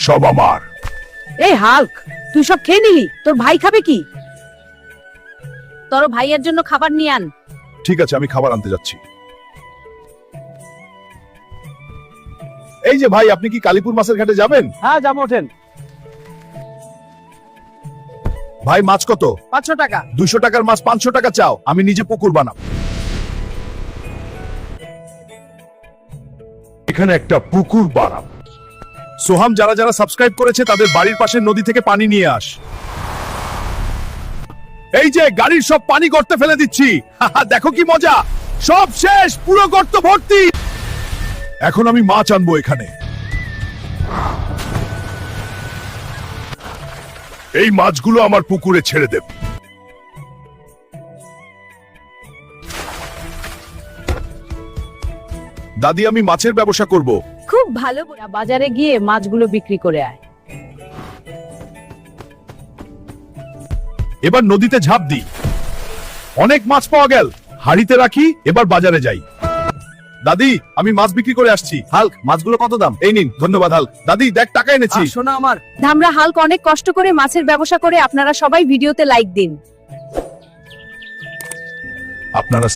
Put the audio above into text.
সব আমার। এই হাল্ক, তুই সব খেয়ে নিলি, তোর ভাই খাবে কি? তোর ভাইয়ের জন্য খাবার নিয়ে আন। ঠিক আছে, আমি খাবার আনতে যাচ্ছি। এই যে ভাই, আপনি কি কালীপুর মাছের ঘাটে যাবেন? হ্যাঁ, যাবো, ওঠেন। ভাই মাছ কত? 500 টাকা। 200 টাকার মাছ 500 টাকা চাও? আমি নিজে পুকুর বানাবো। এখানে একটা পুকুর বানাবো। সোহাম, যারা যারা সাবস্ক্রাইব করেছে তাদের বাড়ির পাশের নদী থেকে পানি নিয়ে আস। এই যে গাড়ির সব পানি গর্তে ফেলে দিচ্ছি। দেখো কি মজা, সব শেষ, পুরো গর্ত ভর্তি। এখন আমি মাছ আনবো এখানে। এই মাছগুলো আমার পুকুরে ছেড়ে দেব। দাদি, আমি মাছের ব্যবসা করব। খুব ভালো, বাজারে গিয়ে মাছগুলো বিক্রি করে আয়। এবার নদীতে ঝাঁপ দিই। অনেক মাছ পাওয়া গেল, হাড়িতে রাখি। এবার বাজারে যাই। দাদি, আমি মাছ বিক্রি করে আসছি। হাল্ক, মাছগুলো কত দাম? এই নিন। ধন্যবাদ হাল্ক। দাদি দেখ, টাকা এনেছি। শোনা আমার। ধামরা হাল্ক অনেক কষ্ট করে মাছের ব্যবসা করে। আপনারা সবাই ভিডিওতে লাইক দিন। আপনারা